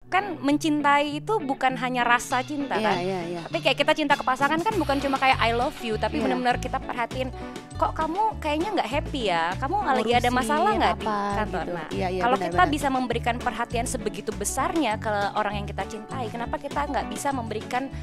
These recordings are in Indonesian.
kan mencintai itu bukan hanya rasa cinta kan, tapi kayak kita cinta ke pasangan kan bukan cuma kayak I love you, tapi benar-benar kita perhatiin, kok kamu kayaknya nggak happy ya, kamu lagi ada masalah nggak di kantor. Gitu. Nah, kalau kita bisa memberikan perhatian sebegitu besarnya ke orang yang kita cintai, kenapa kita nggak bisa memberikan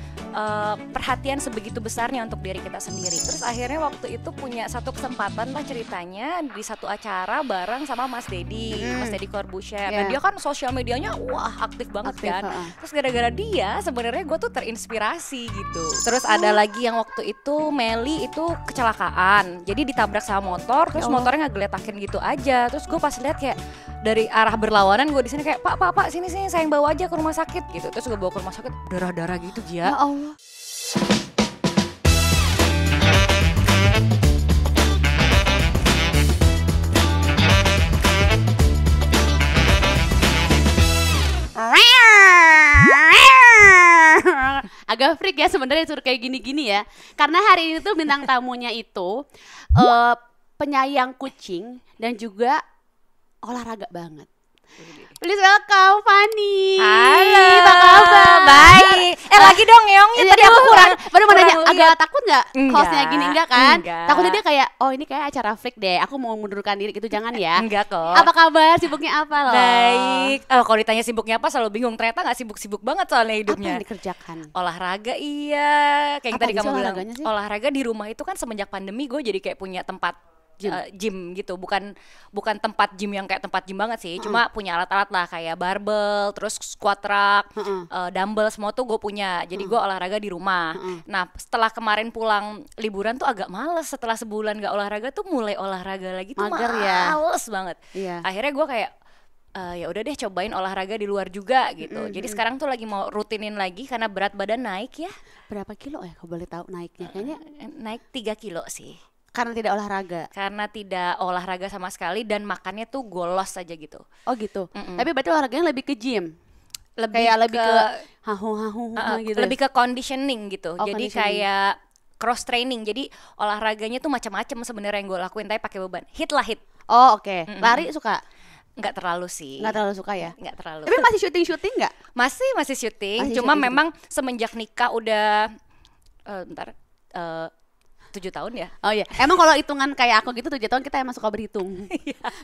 perhatian sebegitu besarnya untuk diri kita sendiri? Terus akhirnya waktu itu punya satu kesempatan lah ceritanya di satu acara bareng sama Mas Dedi Corbuzier. Dan dia kan sosial medianya wah aktif banget kan. Terus gara-gara dia sebenarnya gue tuh terinspirasi gitu. Terus ada lagi yang waktu itu Meli itu kecelakaan, jadi ditabrak sama motor, terus motornya ngegeletakin gitu aja. Terus gue pas lihat kayak dari arah berlawanan, gue di sini kayak pak sini saya yang bawa aja ke rumah sakit gitu. Terus gue bawa ke rumah sakit darah gitu Gia. Ya Allah. Agak freak ya sebenarnya suruh kayak gini-gini ya. Karena hari ini tuh bintang tamunya itu penyayang kucing dan juga olahraga banget. Please welcome Fanny. Halo, apa kabar? Baik. Lagi dong Yong, tadi aku kurang. Baru mau nanya, liat. agak takut nggak hostnya gini enggak kan? Enggak. Takutnya dia kayak, oh ini kayak acara freak deh, aku mau mundurkan diri gitu, jangan ya. Enggak kok. Apa kabar? Sibuknya apa loh? Baik. Kalau ditanya sibuknya apa selalu bingung. Ternyata nggak sibuk-sibuk banget soalnya hidupnya. Apa yang dikerjakan? Olahraga iya. Kayak yang tadi kamu bilang. Olahraga di rumah itu kan semenjak pandemi gue jadi kayak punya tempat gym gitu, bukan tempat gym yang kayak tempat gym banget sih, cuma punya alat-alat lah kayak barbel, terus squat rack, dumbbell, semua tuh gue punya. Jadi gue olahraga di rumah. Nah setelah kemarin pulang liburan tuh agak males, setelah sebulan gak olahraga tuh mulai olahraga lagi tuh males banget. Akhirnya gue kayak ya udah deh cobain olahraga di luar juga gitu. Jadi sekarang tuh lagi mau rutinin lagi karena berat badan naik ya. Berapa kilo ya kalau boleh tahu naiknya? Kayaknya naik 3 kilo sih. Karena tidak olahraga. Karena tidak olahraga sama sekali dan makannya tuh golos aja gitu. Oh gitu. Tapi berarti olahraganya lebih ke gym. Lebih ke hahu gitu. Lebih ke conditioning gitu. Jadi kayak cross training. Jadi olahraganya tuh macam-macam sebenarnya yang gue lakuin, tapi pakai beban. Hit. Oh oke. Lari suka? Nggak terlalu sih. Nggak terlalu suka ya? Nggak terlalu. Tapi masih syuting nggak? Masih syuting. Cuma memang semenjak nikah udah 7 tahun ya. Oh iya. Emang kalau hitungan kayak aku gitu 7 tahun kita emang suka berhitung.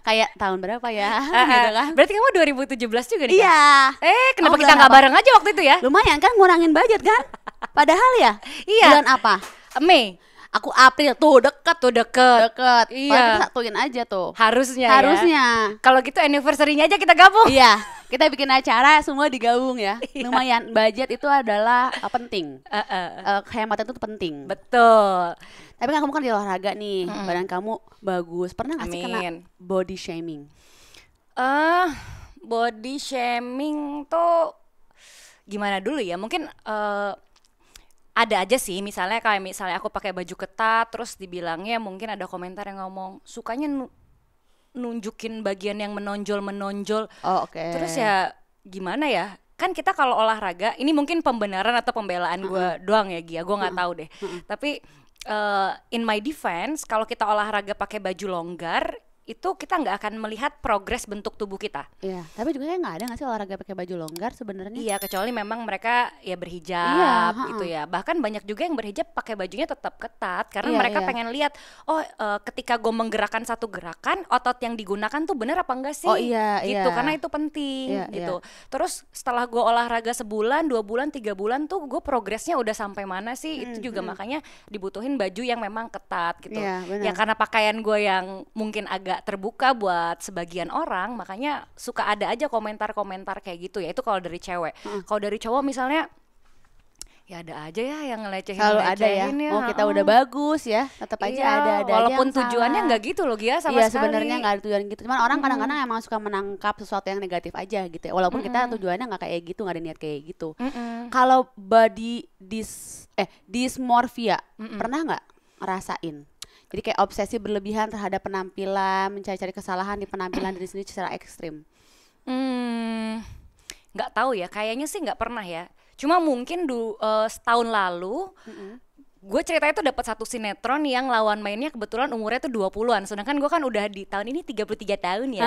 Kayak tahun berapa ya? Gitu kan. Berarti kamu 2017 juga nih? Iya. Kenapa kita nggak bareng aja waktu itu ya? Lumayan kan ngurangin budget kan? Padahal ya. Iya. Bulan apa? Mei. Aku April tuh deket. Iya. Kita satuin aja tuh. Harusnya. Ya. Kalau gitu anniversary-nya aja kita gabung. Iya. Kita bikin acara semua digabung ya. Lumayan. Budget itu adalah penting. Kehematan itu penting. Betul. Tapi kan kamu kan di olahraga nih, badan kamu bagus. Pernah nggak sih kena body shaming? Body shaming tuh gimana dulu ya? Mungkin ada aja sih, misalnya aku pakai baju ketat, terus dibilangnya mungkin ada komentar yang ngomong sukanya nunjukin bagian yang menonjol. Oh, oke. Terus ya gimana ya? Kan kita kalau olahraga, ini mungkin pembenaran atau pembelaan gue doang ya Gia, gue nggak tahu deh. Tapi in my defense, kalau kita olahraga pakai baju longgar, itu kita nggak akan melihat progres bentuk tubuh kita. Iya, tapi juga kayak nggak ada nggak sih olahraga pakai baju longgar sebenarnya? Iya, kecuali memang mereka ya berhijab gitu ya. Bahkan banyak juga yang berhijab pakai bajunya tetap ketat karena mereka pengen lihat, ketika gue menggerakkan satu gerakan, otot yang digunakan tuh bener apa enggak sih? Oh iya, gitu. Karena itu penting gitu. Terus setelah gue olahraga sebulan, 2 bulan, 3 bulan tuh gue progresnya udah sampai mana sih? Itu juga makanya dibutuhin baju yang memang ketat gitu. Ya karena pakaian gue yang mungkin agak terbuka buat sebagian orang, makanya suka ada aja komentar-komentar kayak gitu ya. Itu kalau dari cewek. Kalau dari cowok misalnya ya ada aja ya yang ngelecehin. Selalu ada ya. Mau kita udah bagus ya, tetap aja ada walaupun aja tujuannya nggak gitu loh Gia sama sekali. Iya sebenarnya nggak ada tujuan gitu. Cuman orang kadang-kadang emang suka menangkap sesuatu yang negatif aja gitu ya. Walaupun kita tujuannya nggak kayak gitu, nggak ada niat kayak gitu. Kalau body dysmorphia, pernah nggak ngerasain? Jadi kayak obsesi berlebihan terhadap penampilan, mencari-cari kesalahan di penampilan diri sendiri secara ekstrim. Nggak tahu ya, kayaknya sih nggak pernah ya. Cuma mungkin setahun lalu gue ceritanya tuh dapat satu sinetron yang lawan mainnya kebetulan umurnya tuh 20-an. Sedangkan gue kan udah di tahun ini 33 tahun ya.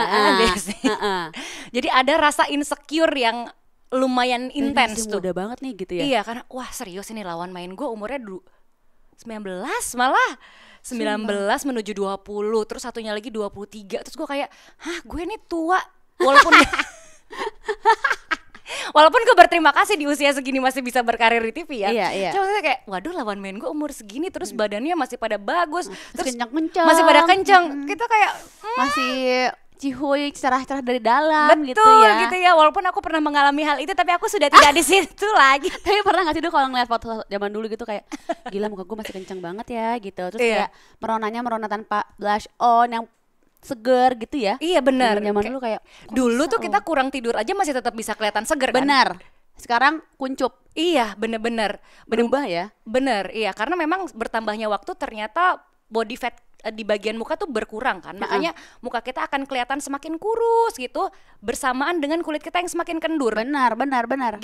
Jadi ada rasa insecure yang lumayan intens masih tuh. muda banget nih gitu ya. Iya, karena wah serius ini lawan main gue umurnya 19 malah 19 menuju 20, terus satunya lagi 23. Terus gue kayak, hah gue ini tua. Walaupun gue berterima kasih di usia segini masih bisa berkarir di TV ya. Iya. Cuma maksudnya kayak, waduh lawan main gue umur segini terus badannya masih pada bagus, terus kencang-kencang. masih pada kencang. Kita kayak masih cihuy, cerah-cerah dari dalam betul gitu ya. Walaupun aku pernah mengalami hal itu, tapi aku sudah tidak di situ lagi. Tapi pernah gak sih kalau ngeliat foto zaman dulu gitu kayak gila muka gue masih kencang banget ya gitu. Terus kayak merona tanpa blush on yang seger gitu ya. Iya benar. Zaman dulu kayak dulu tuh kita kurang tidur aja masih tetap bisa kelihatan seger kan. Benar. Sekarang kuncup. Iya bener-bener berubah ya. Bener iya, karena memang bertambahnya waktu ternyata body fat di bagian muka tuh berkurang kan. Makanya muka kita akan kelihatan semakin kurus gitu bersamaan dengan kulit kita yang semakin kendur. Benar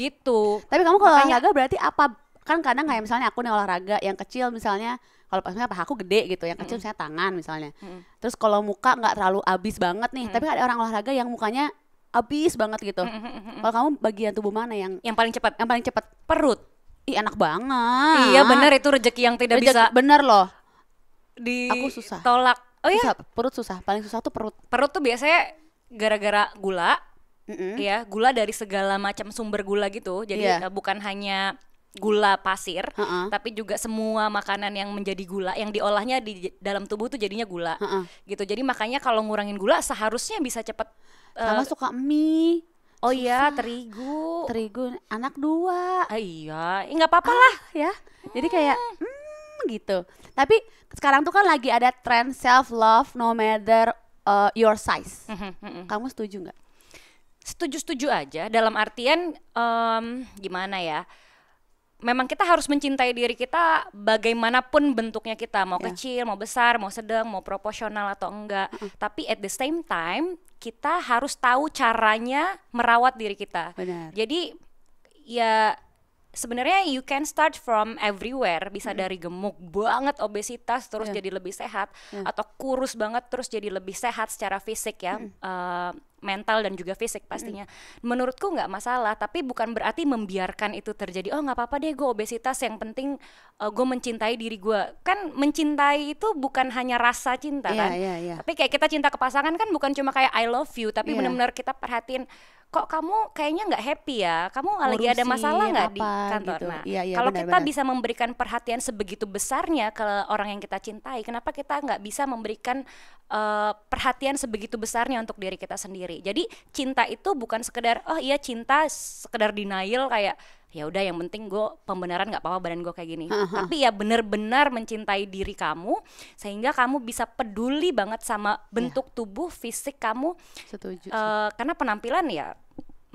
gitu. Tapi kamu kalau olahraga berarti apa? Kan kadang kayak misalnya aku nih olahraga yang kecil misalnya, kalau pas paha aku gede gitu, yang kecil misalnya tangan misalnya. Terus kalau muka nggak terlalu abis banget nih, tapi ada orang olahraga yang mukanya abis banget gitu. Kalau kamu bagian tubuh mana yang paling cepat? Yang paling cepat perut. Ih enak banget. Iya benar, itu rezeki yang tidak bisa. Bener loh. Aku susah. Tolak. Oh iya. Perut susah. Paling susah tuh perut. Perut tuh biasanya gara-gara gula. Ya, gula dari segala macam sumber gula gitu. Jadi bukan hanya gula pasir, tapi juga semua makanan yang menjadi gula, yang diolahnya di dalam tubuh tuh jadinya gula. Gitu. Jadi makanya kalau ngurangin gula seharusnya bisa cepet. Sama suka mie. Oh iya, terigu anak 2. Iya, nggak apa-apa lah ya. Jadi kayak gitu. Tapi sekarang tuh kan lagi ada tren self love no matter your size. Kamu setuju nggak? Setuju aja. Dalam artian gimana ya? Memang kita harus mencintai diri kita bagaimanapun bentuknya kita, mau kecil, mau besar, mau sedang, mau proporsional atau enggak. Tapi at the same time kita harus tahu caranya merawat diri kita. Benar. Jadi ya sebenarnya you can start from everywhere. Bisa dari gemuk banget, obesitas terus jadi lebih sehat, atau kurus banget terus jadi lebih sehat secara fisik ya. Mental dan juga fisik pastinya. Menurutku nggak masalah, tapi bukan berarti membiarkan itu terjadi. Oh nggak apa-apa deh gue obesitas, yang penting gue mencintai diri gue. Kan mencintai itu bukan hanya rasa cinta kan. Tapi kayak kita cinta ke pasangan kan bukan cuma kayak I love you, tapi benar-benar kita perhatiin, kok kamu kayaknya nggak happy ya, kamu lagi ada masalah nggak di kantor gitu. Nah kalau kita bisa memberikan perhatian sebegitu besarnya ke orang yang kita cintai, kenapa kita nggak bisa memberikan perhatian sebegitu besarnya untuk diri kita sendiri. Jadi cinta itu bukan sekedar cinta sekedar denial kayak ya udah yang penting gue pembenaran nggak apa-apa badan gue kayak gini. Tapi ya benar-benar mencintai diri kamu sehingga kamu bisa peduli banget sama bentuk tubuh fisik kamu. Setuju. Karena penampilan ya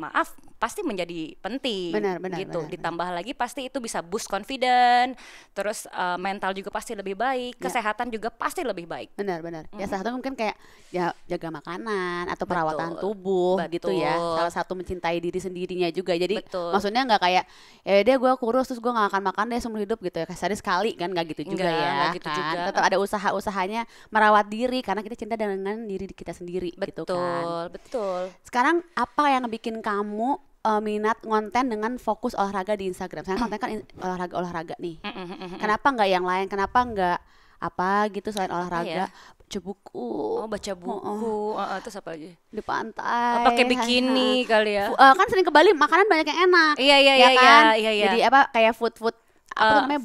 maaf pasti menjadi penting. Benar, gitu. Ditambah lagi pasti itu bisa boost confidence, terus mental juga pasti lebih baik, kesehatan juga pasti lebih baik. Benar. Ya salah satu mungkin kayak ya jaga makanan atau perawatan tubuh gitu ya. Salah satu mencintai diri sendirinya juga. Jadi maksudnya nggak kayak ya deh gue kurus terus gue nggak akan makan deh seumur hidup gitu ya. Sehari sekali kan nggak gitu juga ya. Gitu kan? juga. Tetap ada usaha-usahanya merawat diri karena kita cinta dengan diri kita sendiri. Gitu kan. Betul. Sekarang apa yang bikin kamu minat ngonten dengan fokus olahraga di Instagram? Saya konten kan olahraga nih. Kenapa nggak yang lain? Kenapa nggak apa gitu selain olahraga? Baca buku. Baca buku. Terus apa lagi? Di pantai. Pakai bikini kali ya. Kan sering ke Bali makanan banyak yang enak. Iya. Jadi apa kayak food apa namanya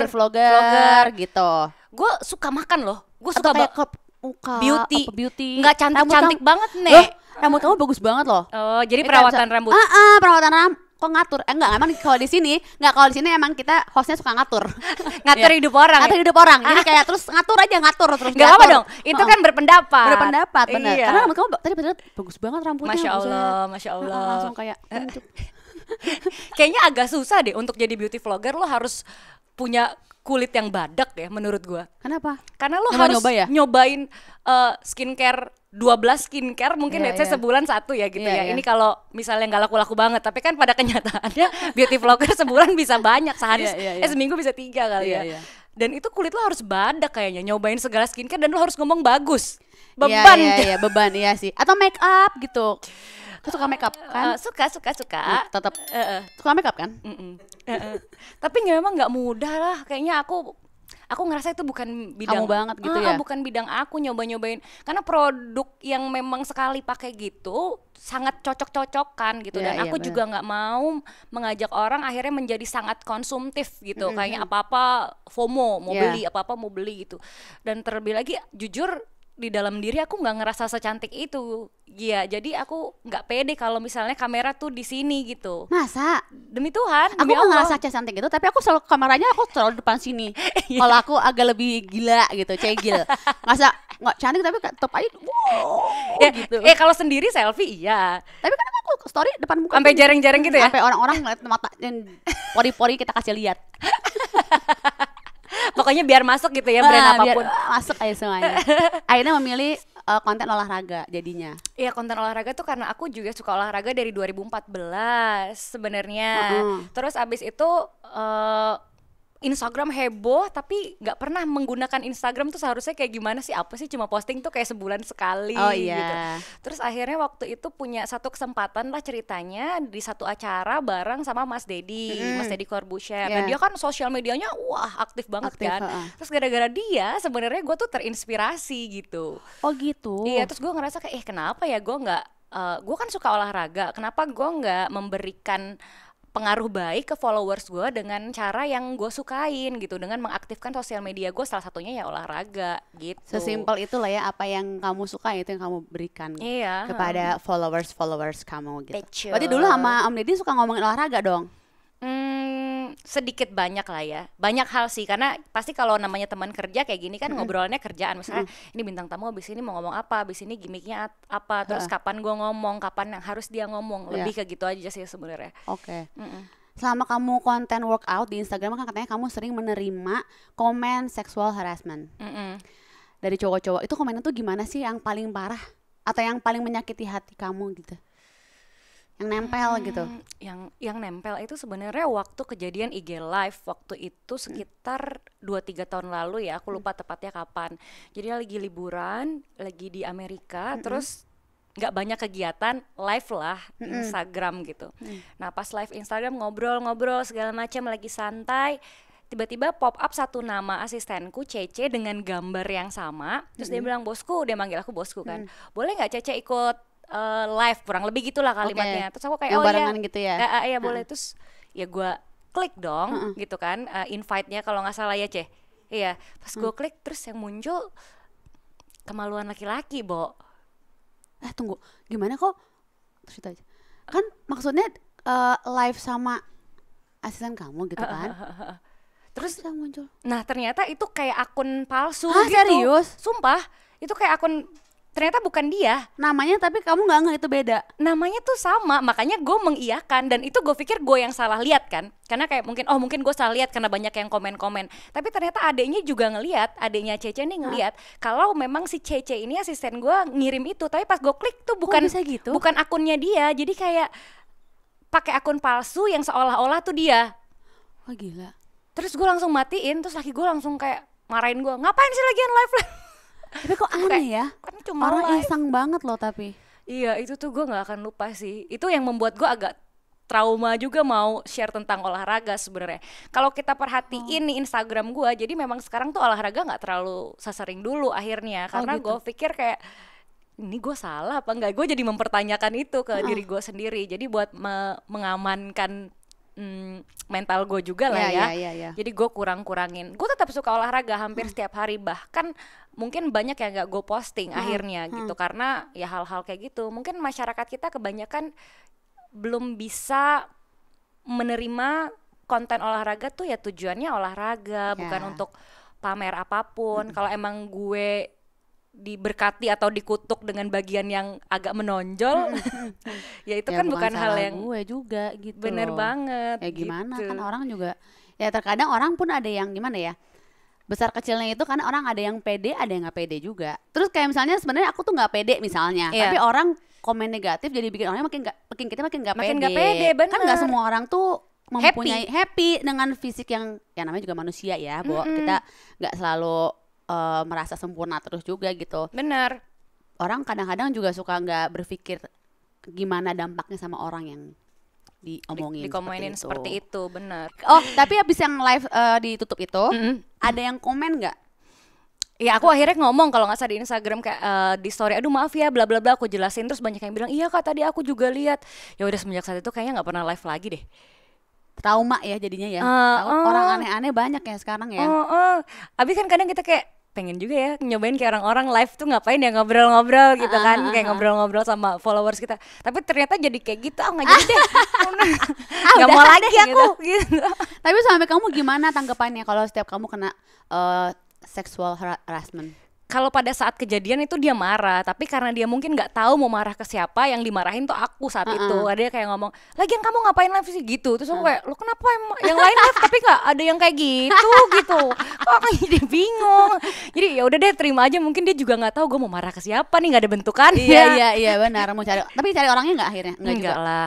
vlogger gitu. Gue suka makan loh. Gue suka banget muka beauty. Nggak cantik banget nih. Loh, rambut kamu bagus banget loh. Oh, jadi perawatan rambut. Perawatan rambut. Kok ngatur? Enggak, emang kalau di sini emang kita hostnya suka ngatur. Ngatur hidup orang. Ngatur hidup orang. Jadi kayak terus ngatur terus. Enggak apa dong. Itu kan berpendapat. Benar. Iya. Karena rambut kamu tadi benar bagus banget rambutnya. Masya Allah. Langsung kayak kayaknya agak susah deh untuk jadi beauty vlogger. Lo harus punya kulit yang badak ya menurut gua. Kenapa? Karena lo harus nyobain skincare 12 skincare mungkin saya sebulan satu ya gitu ya. Ini kalau misalnya nggak laku-laku banget, tapi kan pada kenyataannya beauty vlogger sebulan bisa banyak, sehari seminggu bisa 3 kali ya. Dan itu kulit lo harus badak kayaknya nyobain segala skincare dan lo harus ngomong bagus. Beban. Beban sih. Atau make up gitu. Suka makeup kan? Suka. Tetap suka makeup kan? Tapi memang nggak mudah lah. Kayaknya aku ngerasa itu bukan bidang Kamu banget gitu ya? Bukan bidang aku nyobain karena produk yang memang sekali pakai gitu sangat cocok-cocokan gitu. Dan aku juga nggak mau mengajak orang akhirnya menjadi sangat konsumtif gitu. Kayaknya apa-apa FOMO mau beli, apa-apa mau beli gitu. Dan terlebih lagi jujur di dalam diri aku nggak ngerasa secantik itu. Iya, jadi aku nggak pede kalau misalnya kamera tuh di sini gitu. Masa? Demi Tuhan, Aku demi nggak Allah. ngerasa cantik itu, tapi aku selalu kameranya aku selalu depan sini. Kalau aku agak lebih gila gitu, cegil. Masa nggak cantik tapi tetap aja wow gitu. Kalau sendiri selfie iya. Tapi kan aku story depan muka. Sampai jarang-jarang gitu ya. Sampai orang-orang ngeliat mata dan pori-pori kita kasih lihat. Pokoknya biar masuk gitu ya brand apapun. Biar masuk aja semuanya. Akhirnya memilih konten olahraga jadinya. Iya, konten olahraga tuh karena aku juga suka olahraga dari 2014 sebenarnya. Terus abis itu Instagram heboh, tapi nggak pernah menggunakan Instagram tuh seharusnya kayak gimana sih, apa sih, cuma posting tuh kayak sebulan sekali gitu. Terus akhirnya waktu itu punya satu kesempatan lah ceritanya di satu acara bareng sama Mas Deddy Corbuzier. Dan dia kan sosial medianya wah aktif banget kan. Terus gara-gara dia sebenarnya gue tuh terinspirasi gitu. Oh gitu. Iya, terus gue ngerasa kayak kenapa ya gue nggak, gue kan suka olahraga, kenapa gue nggak memberikan pengaruh baik ke followers gue dengan cara yang gue sukain gitu, dengan mengaktifkan sosial media gue, salah satunya ya olahraga gitu. Sesimpel itulah ya, apa yang kamu suka itu yang kamu berikan kepada followers kamu gitu. Berarti dulu sama Om Deddy suka ngomongin olahraga dong? Sedikit banyak lah ya, banyak hal sih, karena pasti kalau namanya teman kerja kayak gini kan ngobrolnya kerjaan, misalnya ini bintang tamu abis ini mau ngomong apa, abis ini gimmicknya apa, terus kapan gue ngomong, kapan yang harus dia ngomong, lebih ke gitu aja sih sebenarnya. Oke. Selama kamu konten workout di Instagram kan katanya kamu sering menerima komen sexual harassment dari cowok-cowok. Itu komennya tuh gimana sih, yang paling parah atau yang paling menyakiti hati kamu gitu? Yang nempel gitu. Yang nempel itu sebenarnya waktu kejadian IG live waktu itu sekitar 2-3 tahun lalu ya, aku lupa tepatnya kapan. Jadi lagi liburan, lagi di Amerika, terus nggak banyak kegiatan, live lah Instagram gitu. Nah pas live Instagram ngobrol-ngobrol segala macam, lagi santai, tiba-tiba pop up satu nama asistenku Cece dengan gambar yang sama. Terus dia bilang, bosku, dia manggil aku bosku kan, boleh nggak Cece ikut live, kurang lebih gitulah kalimatnya. Terus aku kayak yang barengan gitu ya. Iya boleh. Terus ya gue klik dong gitu kan, invite-nya kalau nggak salah ya Ceh. Iya, pas gue klik terus yang muncul kemaluan laki-laki, Bo. Tunggu, gimana kok? Terus itu aja. Kan maksudnya live sama asisten kamu gitu kan? Terus yang muncul. Nah ternyata itu kayak akun palsu gitu. Serius? Sumpah, itu kayak akun, ternyata bukan dia namanya, tapi kamu nggak ngeh itu beda. Namanya tuh sama, makanya gue mengiyakan. Dan itu gue pikir gue yang salah lihat kan, karena kayak mungkin gue salah lihat karena banyak yang komen-komen. Tapi ternyata adeknya juga ngelihat, adeknya Cece nih ngelihat kalau memang si Cece ini asisten gue ngirim itu. Tapi pas gue klik tuh bukan gitu? Bukan akunnya dia, jadi kayak pakai akun palsu yang seolah-olah tuh dia. Wah gila. Terus gue langsung matiin, terus laki gue langsung kayak marahin gue, ngapain sih lagian live? Tapi kok aneh ya, kan cuma orang iseng banget loh tapi. Iya, itu tuh gue gak akan lupa sih. Itu yang membuat gue agak trauma juga mau share tentang olahraga sebenarnya. Kalau kita perhatiin nih Instagram gue, jadi memang sekarang tuh olahraga gak terlalu sesering dulu akhirnya. Karena gue pikir kayak, ini gue salah apa enggak? Gue jadi mempertanyakan itu ke diri gue sendiri. Jadi buat mengamankan mental gue juga lah ya. Jadi gue kurangin. Gue tetap suka olahraga hampir setiap hari, bahkan mungkin banyak yang gak gue posting akhirnya gitu, karena ya hal-hal kayak gitu. Mungkin masyarakat kita kebanyakan belum bisa menerima konten olahraga tuh ya tujuannya olahraga, bukan untuk pamer apapun. Kalau emang gue diberkati atau dikutuk dengan bagian yang agak menonjol, ya itu kan bukan hal yang gue juga gitu. Bener banget. Ya gimana gitu. Kan orang juga, ya terkadang orang pun ada yang gimana ya, besar kecilnya itu kan orang ada yang pede, ada yang nggak pede juga. Terus kayak misalnya sebenarnya aku tuh nggak pede misalnya, tapi orang komen negatif jadi bikin orangnya makin kita makin nggak pede. Bener. Kan nggak semua orang tuh mempunyai happy dengan fisik yang namanya juga manusia ya, bahwa kita nggak selalu merasa sempurna terus juga gitu. Bener. Orang kadang-kadang juga suka nggak berpikir gimana dampaknya sama orang yang diomongin Dikomenin seperti itu, benar. Oh, tapi habis yang live ditutup itu, ada yang komen nggak? Ya aku akhirnya ngomong kalau nggak salah di Instagram kayak di story, aduh maaf ya bla bla bla, aku jelasin, terus banyak yang bilang iya kak tadi aku juga lihat. Ya udah semenjak saat itu kayaknya nggak pernah live lagi deh. Trauma ya jadinya ya. Orang aneh-aneh banyak ya sekarang ya. Abis kan kadang kita kayak pengen juga ya nyobain kayak orang-orang live tuh ngapain ya ngobrol-ngobrol gitu kan, kayak ngobrol-ngobrol sama followers kita. Tapi ternyata jadi kayak gitu, nggak jadi deh. Nggak mau lagi aku gitu. Tapi sampai kamu gimana tanggapannya kalau setiap kamu kena sexual harassment? Kalau pada saat kejadian itu dia marah, tapi karena dia mungkin nggak tahu mau marah ke siapa, yang dimarahin tuh aku saat itu. Ada kayak ngomong, lagian kamu ngapain live sih gitu. Terus aku kayak, lo kenapa yang lain live tapi nggak ada yang kayak gitu gitu. Kok aku jadi bingung. Jadi ya udah deh terima aja, mungkin dia juga nggak tahu gue mau marah ke siapa nih, nggak ada bentukannya. Iya benar, mau cari. Tapi cari orangnya nggak akhirnya? Enggak lah,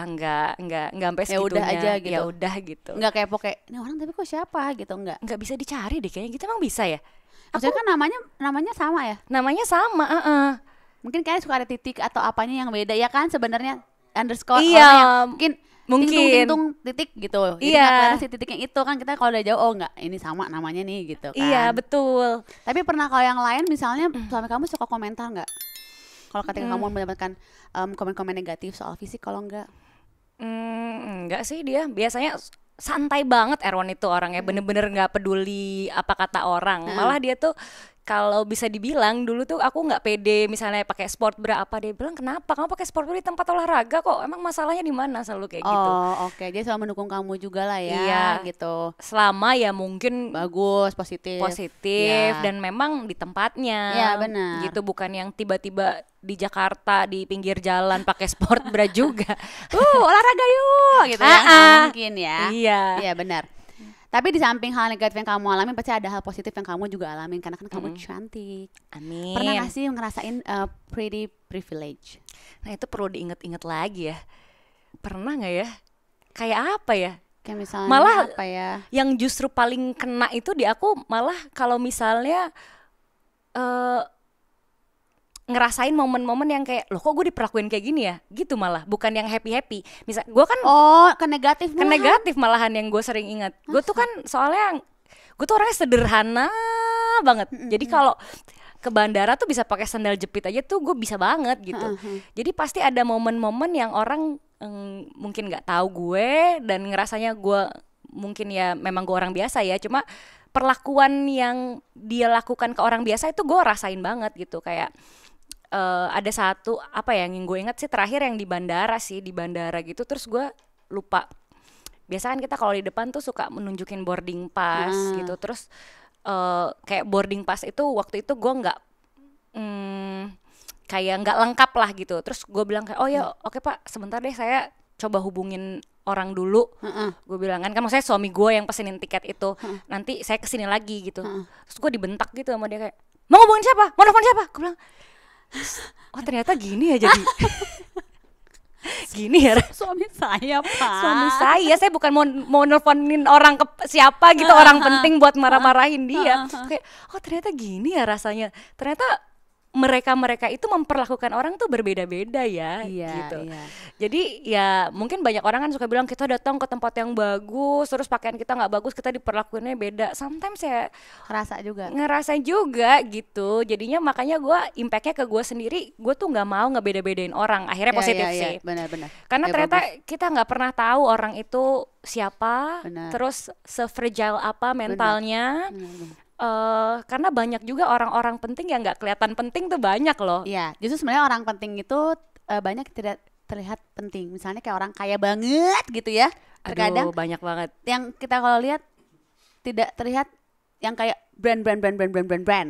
enggak sampai segitunya. Ya udah aja gitu. Ya udah gitu. Enggak kepo kayak, ini orang tapi kok siapa gitu, enggak. Enggak bisa dicari deh kayaknya, gitu emang bisa ya? Maksudnya kan namanya sama ya? Namanya sama, Mungkin kayak suka ada titik atau apanya yang beda ya kan sebenarnya, underscore iya, mungkin tintung titik gitu. Jadi iya. si titiknya itu kan kita kalau udah jauh, oh enggak ini sama namanya nih gitu kan. Iya betul. Tapi pernah kalau yang lain misalnya suami kamu suka komentar nggak? Kalau ketika kamu mendapatkan komen-komen negatif soal fisik, kalau enggak? Enggak sih, dia biasanya santai banget Erwan itu orangnya, bener-bener nggak peduli apa kata orang. Malah dia tuh kalau bisa dibilang dulu tuh aku nggak pede misalnya pakai sport bra apa, dia bilang kenapa kamu pakai sport bra di tempat olahraga kok, emang masalahnya di mana, selalu kayak gitu. Oke. Dia selalu mendukung kamu juga lah ya. Iya, gitu. Selama ya mungkin bagus, positif ya. Dan memang di tempatnya. Iya benar. Gitu, bukan yang tiba-tiba di Jakarta di pinggir jalan pakai sport bra juga. Olahraga yuk gitu ya. Mungkin ya. Iya benar. Tapi di samping hal negatif yang kamu alami, pasti ada hal positif yang kamu juga alamin, karena kan kamu cantik. Amin. Pernah gak sih ngerasain pretty privilege? Nah itu perlu diinget-inget lagi ya. Pernah gak ya? Kayak apa ya? Kayak misalnya malah apa ya? Yang justru paling kena itu di aku malah kalau misalnya ngerasain momen-momen yang kayak, loh kok gue diperlakuin kayak gini ya, gitu, malah bukan yang happy-happy. Misal gue kan ke negatif malahan yang gue sering ingat. Gue tuh kan soalnya gue tuh orangnya sederhana banget. Jadi kalau ke bandara tuh bisa pakai sandal jepit aja tuh gue bisa banget gitu. Jadi pasti ada momen-momen yang orang mungkin nggak tahu gue dan ngerasanya gue mungkin ya memang gue orang biasa ya, cuma perlakuan yang dia lakukan ke orang biasa itu gue rasain banget gitu. Kayak ada satu apa ya yang gue ingat sih terakhir yang di bandara gitu, terus gue lupa. Biasa kan kita kalau di depan tuh suka menunjukin boarding pass gitu, terus kayak boarding pass itu waktu itu gue nggak kayak nggak lengkap lah gitu. Terus gue bilang kayak, oh ya oke pak, sebentar deh saya coba hubungin orang dulu. Gue bilang kan maksudnya suami gue yang pesenin tiket itu, nanti saya kesini lagi gitu. Terus gue dibentak gitu sama dia kayak, mau ngomongin siapa, mau nelfon siapa? Gue bilang, oh ternyata gini ya jadi. Gini ya suami saya pak. Suami saya bukan mau nelfonin orang ke siapa gitu, orang penting buat marah-marahin dia. Kayak, oh ternyata gini ya rasanya. Ternyata mereka itu memperlakukan orang tuh berbeda-beda ya, gitu. Jadi ya mungkin banyak orang kan suka bilang kita datang ke tempat yang bagus, terus pakaian kita nggak bagus, kita diperlakukannya beda. Sometimes ya ngerasain juga gitu. Jadinya makanya gue impactnya ke gue sendiri, gue tuh nggak mau ngebeda-bedain orang. Akhirnya positif sih. Benar-benar. Karena ternyata kita nggak pernah tahu orang itu siapa, terus se-fragile apa mentalnya. Benar. Karena banyak juga orang-orang penting yang nggak kelihatan penting tuh banyak loh. Iya, justru sebenarnya orang penting itu banyak tidak terlihat penting. Misalnya kayak orang kaya banget gitu ya. Terkadang banyak banget. Yang kita kalau lihat tidak terlihat yang kayak brand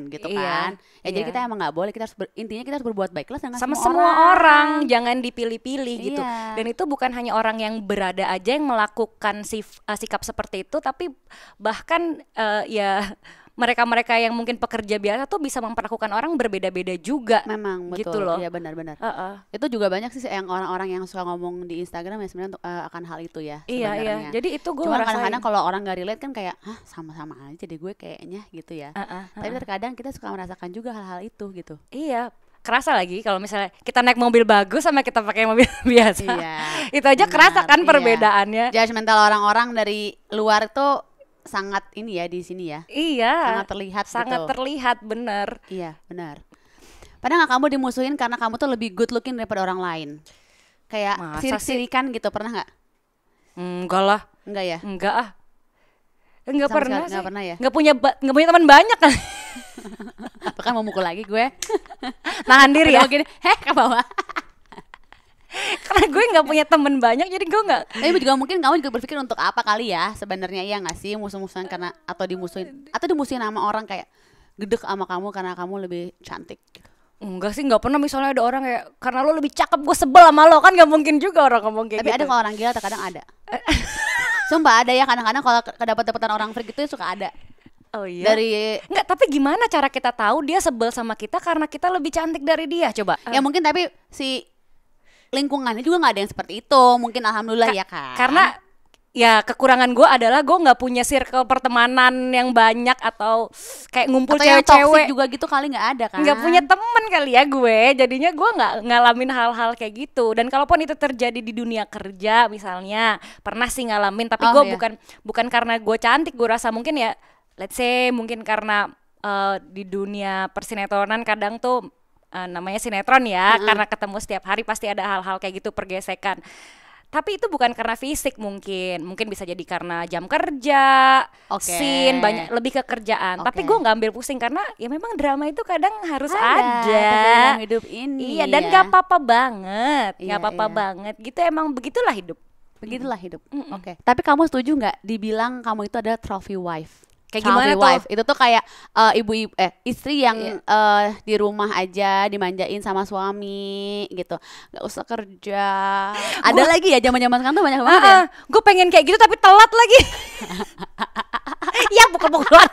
gitu kan. Jadi kita emang nggak boleh, intinya kita harus berbuat baiklah sama semua orang, jangan dipilih-pilih gitu. Dan itu bukan hanya orang yang berada aja yang melakukan sikap seperti itu, tapi bahkan ya mereka-mereka yang mungkin pekerja biasa tuh bisa memperlakukan orang berbeda-beda juga. Memang betul, gitu loh. Iya benar-benar. Itu juga banyak sih yang orang-orang yang suka ngomong di Instagram ya sebenarnya akan hal itu ya. Iya. Jadi itu gue cuma kadang-kadang kalau orang nggak relate kan kayak, sama-sama aja deh gue kayaknya gitu ya. Tapi terkadang kita suka merasakan juga hal-hal itu gitu. Iya. kerasa lagi kalau misalnya kita naik mobil bagus sama kita pakai mobil biasa. Iya. Itu aja kerasa kan perbedaannya. Judgmental orang-orang dari luar itu sangat ini ya di sini ya. Iya. Sangat terlihat. Sangat gitu. terlihat, bener. Iya, benar. Pernah nggak kamu dimusuhin karena kamu tuh lebih good looking daripada orang lain? Kayak Masa sirik-sirikan gitu, pernah nggak? Enggak lah. Enggak ya? Enggak ah. Enggak Sama pernah sekali sih. nggak pernah ya? Enggak punya teman banyak kan. Bahkan mau mukul lagi gue. Nahan diri ya. Udah gini, ke bawah. Karena gue nggak punya teman banyak, jadi gue nggak. Tapi juga mungkin kamu juga berpikir untuk apa kali ya sebenarnya, iya nggak sih, musuh-musuhan karena atau dimusuhin sama orang kayak gedek sama kamu karena kamu lebih cantik. Enggak sih, nggak pernah misalnya ada orang kayak karena lo lebih cakep gue sebel sama lo, kan nggak mungkin juga orang ngomong kayak Tapi gitu. ada kalau orang gila terkadang ada. Sumpah ada ya, kadang-kadang kalau kedapatan orang freak itu suka ada. Oh iya. Enggak, tapi gimana cara kita tahu dia sebel sama kita karena kita lebih cantik dari dia? Coba. Ya mungkin tapi si lingkungannya juga nggak ada yang seperti itu. Mungkin alhamdulillah ya kan. Karena ya kekurangan gue adalah gue nggak punya circle pertemanan yang banyak atau kayak ngumpul atau yang toxic cewek-cewek juga gitu kali nggak ada kan. nggak punya temen kali ya gue, jadinya gue nggak ngalamin hal-hal kayak gitu. Dan kalaupun itu terjadi di dunia kerja misalnya, pernah sih ngalamin, tapi gue bukan karena gue cantik, gue rasa mungkin ya let's say mungkin karena di dunia persinetronan kadang tuh namanya sinetron ya, karena ketemu setiap hari pasti ada hal-hal kayak gitu, pergesekan. Tapi itu bukan karena fisik, mungkin bisa jadi karena jam kerja, scene, banyak lebih ke kerjaan. Tapi gue nggak ambil pusing karena ya memang drama itu kadang harus ada dalam hidup ini. Iya, dan nggak apa-apa banget, nggak apa-apa banget. Gitu, emang begitulah hidup. Begitulah hidup. Oke. Tapi kamu setuju nggak dibilang kamu itu ada trophy wife? Kayak gimana tuh? Wife. Itu tuh kayak istri yang di rumah aja dimanjain sama suami gitu, nggak usah kerja. Ada lagi ya zaman-zaman sekarang tuh banyak banget ya. Gue pengen kayak gitu tapi telat lagi. Ya pukul-pukulan.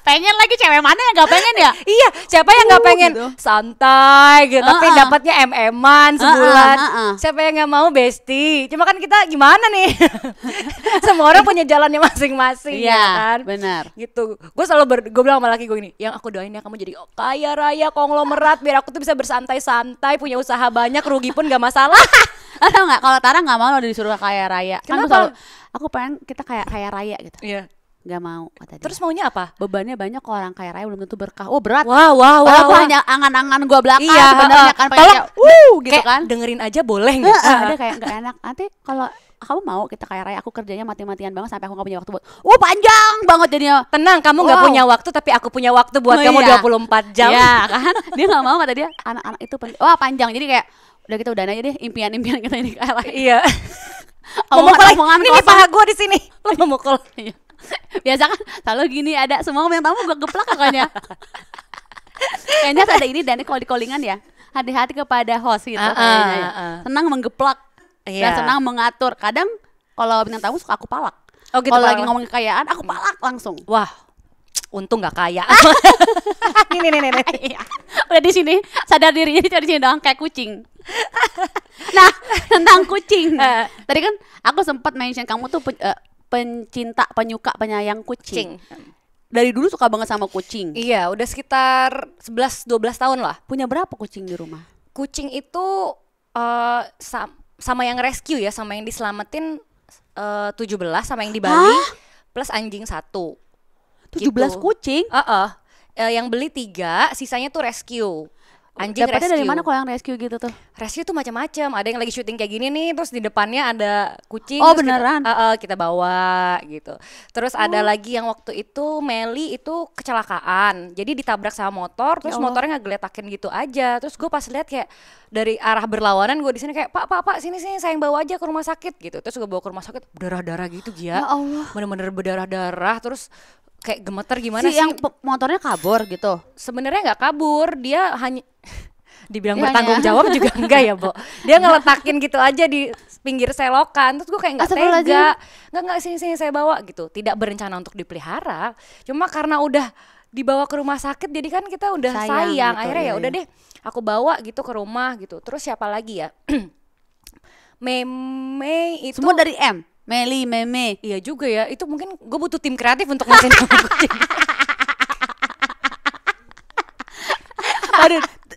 Pengen lagi, cewek mana yang gak pengen ya? Iya, siapa yang gak pengen gitu. Santai gitu, tapi dapatnya MM-an sebulan. Siapa yang gak mau bestie? Cuma kan kita gimana nih? Semua orang punya jalannya masing-masing. Iya, ya kan? Benar. Gitu. Gue selalu gue bilang sama laki gue ini, yang aku doain ya kamu jadi kaya raya konglomerat, biar aku tuh bisa bersantai-santai, punya usaha banyak, rugi pun gak masalah. Atau nggak, kalau Tara nggak mau lo disuruh kaya raya. Kenapa? Kan aku pengen kita kayak kaya raya gitu. Iya. Gak mau kata dia. Terus maunya apa? Bebannya banyak, kok orang kaya raya belum tentu berkah. Oh berat. Wah. Hanya angan-angan gue belakang sebenarnya kan. Tolong, gitu kayak kan. dengerin aja boleh nggak? Ada kayak nggak enak. Nanti kalau kamu mau kita kaya raya, aku kerjanya mati-matian banget sampai aku nggak punya waktu buat. Panjang banget jadinya. Tenang, kamu nggak punya waktu, tapi aku punya waktu buat kamu 24 jam. Iya kan? Dia nggak mau, kata dia. Anak-anak itu panjang. Jadi kayak udah kita udahin aja deh impian-impian kita ini kaya raya. Iya. Omongan ini paha gue di sini. Lo memukul. Biasa kan selalu gini, ada semua yang tamu gue geplak kakaknya. Kayaknya ada ini dan kalau di callingan ya, hati-hati kepada host gitu kayaknya. Senang menggeplak dan senang mengatur. Kadang kalau bintang tamu suka aku palak. Oh, gitu, kalau lagi ngomong kekayaan aku palak langsung. Wah, untung nggak kaya. Nih. Udah di sini sadar diri, jadi di sini doang kayak kucing. Nah, tentang kucing. Tadi kan aku sempat mention kamu tuh pencinta, penyuka, penyayang kucing. Dari dulu suka banget sama kucing. Iya, udah sekitar 11-12 tahun lah. Punya berapa kucing di rumah? Kucing itu sama yang rescue ya, sama yang diselamatin 17, sama yang di Bali plus anjing 1. 17 gitu. Kucing? Yang beli 3, sisanya tuh rescue. Anjing dapatnya rescue. dari mana kalau yang rescue gitu tuh? Rescue tuh macam-macam. Ada yang lagi syuting kayak gini nih, terus di depannya ada kucing. Oh terus beneran? Kita bawa gitu. Terus ada lagi yang waktu itu Meli itu kecelakaan. Jadi ditabrak sama motor, terus motornya ngegeletakin gitu aja. Terus gue pas lihat kayak dari arah berlawanan, gue di sini kayak Pak sini sayang bawa aja ke rumah sakit gitu. Terus gue bawa ke rumah sakit berdarah-darah gitu Gia. Ya Allah. Bener-bener berdarah-darah. Terus kayak gemeter gimana sih? Yang motornya kabur gitu? Sebenarnya nggak kabur, dia hanya dibilang bertanggung jawab juga enggak ya, Bo. Dia ngeletakin gitu aja di pinggir selokan. Terus gue kayak nggak tega. Nggak sini saya bawa gitu. Tidak berencana untuk dipelihara. Cuma karena udah dibawa ke rumah sakit, jadi kan kita udah sayang. Gitu, akhirnya ya udah deh, aku bawa gitu ke rumah gitu. Terus siapa lagi ya? Meme itu semua dari M. Meli, Meme. Iya juga ya. Itu mungkin gue butuh tim kreatif untuk ngasih nama kucing.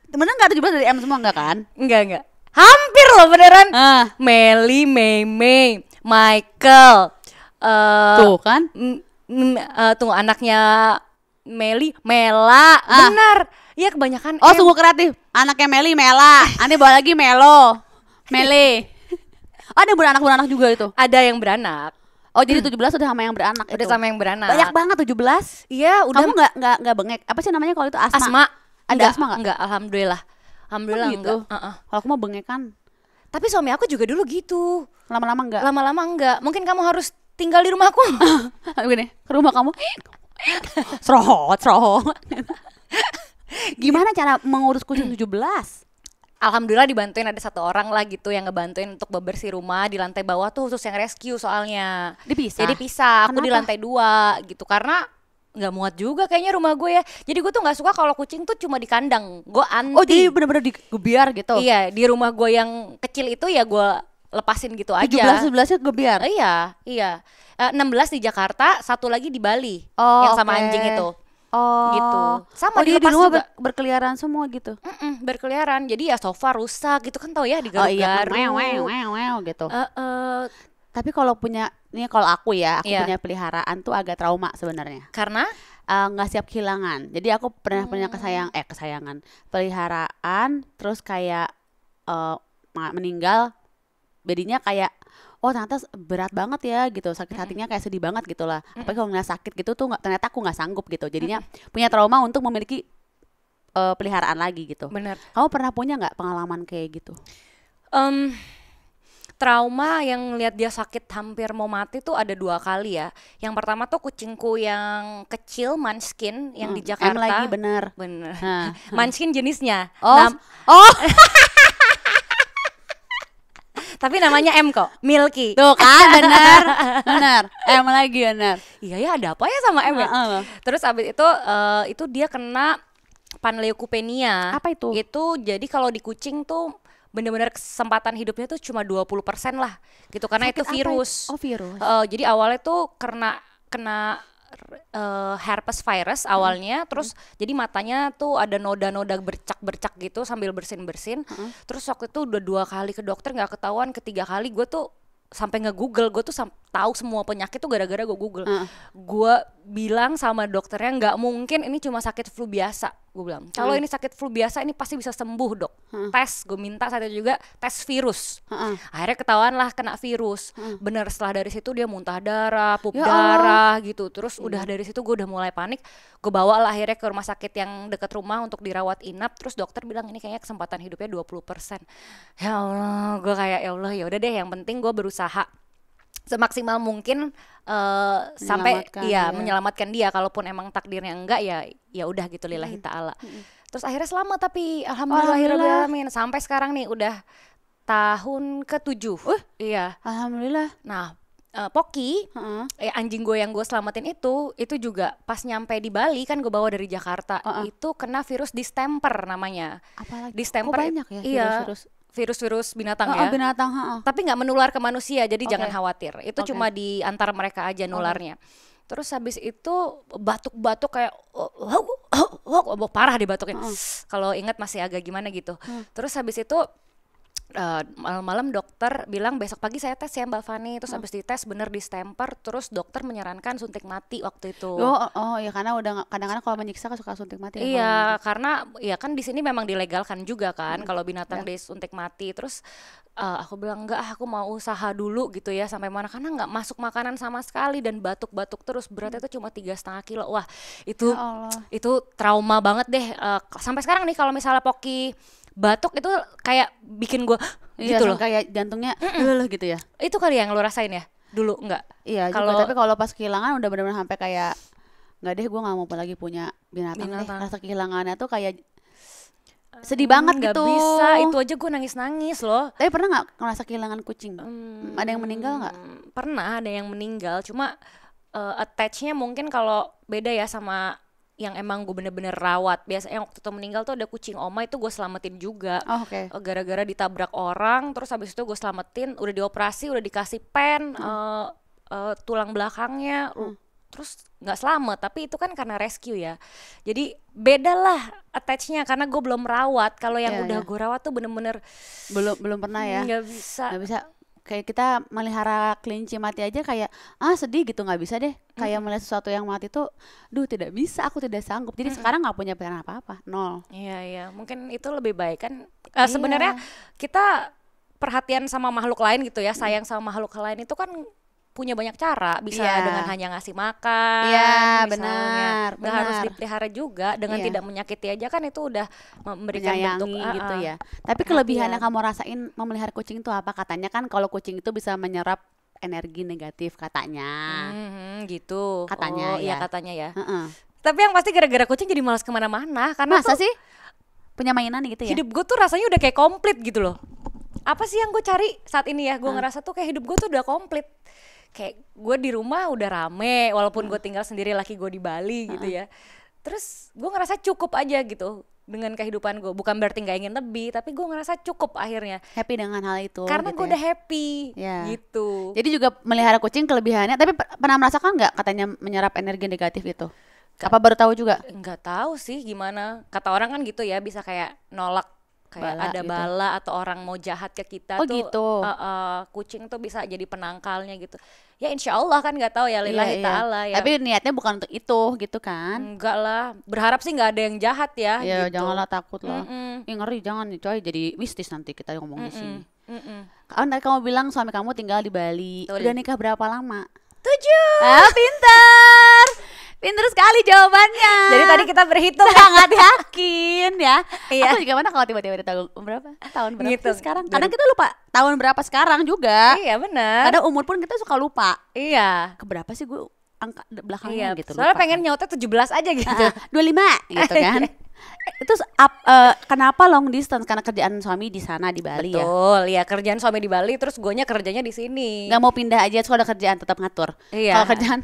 Bener nggak 17 dari M semua nggak kan? Enggak. Hampir loh beneran. Meli, Mei, Michael. Tuh kan? Tunggu, anaknya Meli, Mela. Benar. Iya kebanyakan Oh M. sungguh kreatif. Anaknya Meli, Mela. Nanti bawa lagi Melo, Mele. Ada beranak juga itu. Ada yang beranak. Oh jadi 17 udah sama yang beranak Udah itu. sama yang beranak. Banyak banget 17. Iya, udah. Kamu nggak bengek? Apa sih namanya kalau itu asma? Asma. Ada asma nggak? Enggak, alhamdulillah. Alhamdulillah gitu. enggak. Kalau aku mau bengek kan. Tapi suami aku juga dulu gitu. Lama-lama enggak? Lama-lama enggak. Mungkin kamu harus tinggal di rumahku. Begini, ke rumah kamu. Serot. Gimana cara mengurus kucing 17? Alhamdulillah dibantuin, ada satu orang lah gitu yang ngebantuin untuk bebersih rumah. Di lantai bawah tuh khusus yang rescue soalnya. Dipisah? Jadi pisah, aku di Kenapa? lantai 2 gitu. Karena nggak muat juga kayaknya rumah gue ya. Jadi gue tuh nggak suka kalau kucing tuh cuma di kandang. Gue anti. Oh jadi bener-bener digebiar gitu? Iya, di rumah gue yang kecil itu ya gue lepasin gitu aja. 17-11-nya gebiar? Iya. 16 di Jakarta, satu lagi di Bali. Oh, yang sama oke. anjing itu. Oh Gitu. Sama jadi di dilepas rumah juga. berkeliaran semua gitu? Berkeliaran. Jadi ya sofa rusak gitu kan, tau ya, Oh iya, digaru-garu. wow gitu. Eh, Tapi kalau punya, ini kalau aku ya, aku Iya. punya peliharaan tuh agak trauma sebenarnya. karena Nggak siap kehilangan. Jadi aku pernah punya kesayangan peliharaan, terus kayak meninggal, jadinya kayak oh ternyata berat banget ya gitu, sakit hatinya kayak sedih banget gitu lah. Apalagi kalau nggak sakit gitu tuh ternyata aku nggak sanggup gitu. Jadinya punya trauma untuk memiliki peliharaan lagi gitu. bener. Kamu pernah punya nggak pengalaman kayak gitu? Trauma yang lihat dia sakit hampir mau mati tuh ada 2 kali ya. Yang pertama tuh kucingku yang kecil, Munchkin, yang di M Jakarta. lagi bener. Bener. Munchkin jenisnya. Oh, Tapi namanya M kok, Milky. tuh kan bener. M lagi bener. Iya ya, ada apa ya sama M ya? Heeh. Terus abis itu dia kena panleukopenia. Apa itu? Itu jadi kalau di kucing tuh bener-bener kesempatan hidupnya tuh cuma 20% lah gitu, karena Sakit itu apa virus. Oh virus. Jadi awalnya tuh kena herpes virus awalnya, terus jadi matanya tuh ada noda-noda bercak-bercak gitu sambil bersin-bersin. Terus waktu itu udah 2 kali ke dokter nggak ketahuan, ketiga kali gue tuh sampai nge-google, gue tuh tahu semua penyakit tuh gara-gara gue google. Gue bilang sama dokternya nggak mungkin ini cuma sakit flu biasa, gue bilang. Kalau ini sakit flu biasa ini pasti bisa sembuh dok. Tes, gue minta saat itu juga tes virus. Akhirnya ketahuan lah kena virus. Bener, setelah dari situ dia muntah darah, pup Ya darah gitu. Terus udah dari situ gue udah mulai panik. Gue bawa lah akhirnya ke rumah sakit yang dekat rumah untuk dirawat inap. Terus dokter bilang ini kayaknya kesempatan hidupnya 20%. Ya Allah, gue kayak ya Allah ya udah deh, yang penting gue berusaha semaksimal mungkin sampai Menyelamatkan ya dia. menyelamatkan dia. Kalaupun emang takdirnya enggak ya udah gitu, lillahi ta'ala. Terus akhirnya selamat, tapi Alhamdulillah. alhamdulillahirobbilalamin. Sampai sekarang nih udah tahun ke-7. Iya. Alhamdulillah. Nah, Poki, anjing gue yang gue selamatin itu juga pas nyampe di Bali kan, gue bawa dari Jakarta. Itu kena virus distemper namanya. Apalagi? Distemper. Kok banyak ya Iya. virus-virus? Virus binatang ya. Binatang, Tapi nggak menular ke manusia, jadi Oke. jangan khawatir. Itu Oke. cuma di antara mereka aja nularnya. Terus habis itu batuk-batuk kayak parah di batuknya. Kalau ingat masih agak gimana gitu. Terus habis itu malam-malam dokter bilang besok pagi saya tes ya Mbak Fani. Terus habis dites bener distemper. Terus dokter menyarankan suntik mati waktu itu. Oh ya karena udah kadang-kadang kalau menyiksa kan suka suntik mati. Iya, karena ya kan di sini memang dilegalkan juga kan kalau binatang disuntik mati. Terus aku bilang enggak, aku mau usaha dulu gitu ya sampai mana, karena nggak masuk makanan sama sekali dan batuk-batuk terus, beratnya itu cuma 3,5 kilo. Wah itu Ya Allah. itu trauma banget deh. Sampai sekarang nih kalau misalnya Poki batuk itu kayak bikin gue Iya, gitu loh. kayak jantungnya gitu ya. Itu kali yang lo rasain ya dulu enggak? Iya Kalau- juga, tapi kalau pas kehilangan udah benar-benar sampai kayak nggak deh, gue nggak mau lagi punya binatang deh. Binatang. Rasa kehilangannya tuh kayak sedih banget Nggak gitu. bisa, itu aja gue nangis-nangis loh. Tapi pernah nggak ngerasa kehilangan kucing? Ada yang meninggal nggak? Pernah ada yang meninggal, cuma attach-nya mungkin kalau beda ya sama yang emang gue bener-bener rawat. Biasanya waktu itu meninggal tuh ada kucing oma, itu gue selamatin juga. Oh, oke. Gara-gara ditabrak orang, terus habis itu gue selamatin, udah dioperasi, udah dikasih pen, tulang belakangnya terus nggak selamat, tapi itu kan karena rescue ya. Jadi beda lah attach-nya karena gue belum rawat. Kalau yang udah gue rawat tuh bener-bener belum pernah ya. Nggak bisa. Kayak kita melihara kelinci mati aja kayak sedih gitu, nggak bisa deh. Kayak melihat sesuatu yang mati tuh, tidak bisa, aku tidak sanggup. Jadi sekarang nggak punya pikiran apa-apa, nol. Iya, mungkin itu lebih baik kan. Sebenarnya kita perhatian sama makhluk lain gitu ya, sayang sama makhluk lain itu kan punya banyak cara, bisa dengan hanya ngasih makan, benar, nggak harus dipelihara juga, dengan tidak menyakiti aja kan itu udah memberikan bentuk gitu ya. Tapi kelebihan yang kamu rasain memelihara kucing itu apa? Katanya kan kalau kucing itu bisa menyerap energi negatif katanya, gitu. Katanya iya katanya ya. Tapi yang pasti gara-gara kucing jadi malas kemana-mana, karena masa sih punya mainan gitu ya? Hidup gue tuh rasanya udah kayak komplit gitu loh. Apa sih yang gue cari saat ini ya? Gue ngerasa tuh kayak hidup gue tuh udah komplit. Kayak gue di rumah udah rame, walaupun gue tinggal sendiri, laki gue di Bali gitu ya. Terus gue ngerasa cukup aja gitu dengan kehidupan gue. Bukan berarti nggak ingin lebih, tapi gue ngerasa cukup akhirnya. Happy dengan hal itu. Karena gitu gue udah happy gitu. Jadi juga melihara kucing kelebihannya. Tapi pernah merasakan nggak katanya menyerap energi negatif itu? Apa baru tahu juga? Nggak tahu sih gimana. Kata orang kan gitu ya, bisa kayak nolak. Kayak bala ada gitu. Bala atau orang mau jahat ke kita tuh gitu. Kucing tuh bisa jadi penangkalnya gitu. Ya insya Allah kan, nggak tahu ya, lillahi ta'ala ya. Tapi niatnya bukan untuk itu gitu kan? Enggak lah, berharap sih nggak ada yang jahat ya. Ya gitu. janganlah, takut lah. Ngeri, jangan nih coy, jadi mistis nanti kita ngomong di sini. Kan tadi kamu bilang suami kamu tinggal di Bali. Udah nikah berapa lama? 7. Pinter sekali jawabannya. Jadi tadi kita berhitung sangat yakin ya. Iya. Aku juga mana kalau tiba-tiba ditanya tahun berapa gitu. Sekarang. Kadang kita lupa tahun berapa sekarang juga. Iya benar. Kadang umur pun kita suka lupa. Iya. Keberapa sih gue angka belakangnya gitu. Soalnya pengen nyautnya 17 aja gitu. 25 gitu kan. Itu kenapa long distance? Karena kerjaan suami di sana di Bali. Betul, ya kerjaan suami di Bali, terus guanya kerjanya di sini. Gak mau pindah aja, soalnya kerjaan tetap ngatur. Iya. Kalau kerjaan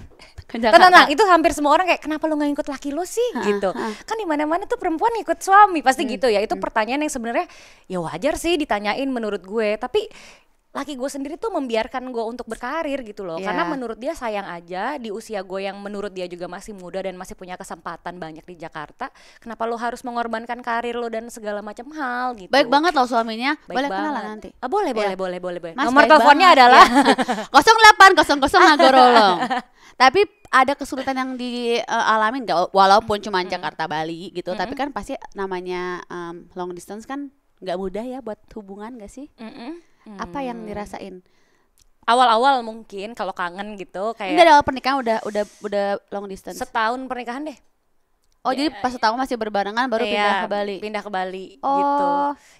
tenang, itu hampir semua orang kayak kenapa lo nggak ikut laki lo sih gitu. Kan di mana-mana tuh perempuan ikut suami pasti gitu ya. Itu pertanyaan yang sebenarnya ya wajar sih ditanyain menurut gue. Tapi laki gue sendiri tuh membiarkan gue untuk berkarir gitu loh. Karena menurut dia sayang aja di usia gue yang menurut dia juga masih muda dan masih punya kesempatan banyak di Jakarta. Kenapa lo harus mengorbankan karir lo dan segala macam hal gitu. Baik banget loh suaminya. Baik boleh banget. kenalan nanti. Boleh. Mas, nomor teleponnya adalah 0800 Nagorolong. Tapi ada kesulitan yang dialamin gak? Walaupun cuma Jakarta Bali gitu, tapi kan pasti namanya long distance kan nggak mudah ya buat hubungan gak sih? Apa yang dirasain? Awal-awal mungkin kalau kangen gitu kayak. Enggak, awal pernikahan udah long distance. Setahun pernikahan deh. Oh, jadi pas setahun masih berbarengan baru pindah ke Bali. Pindah ke Bali gitu.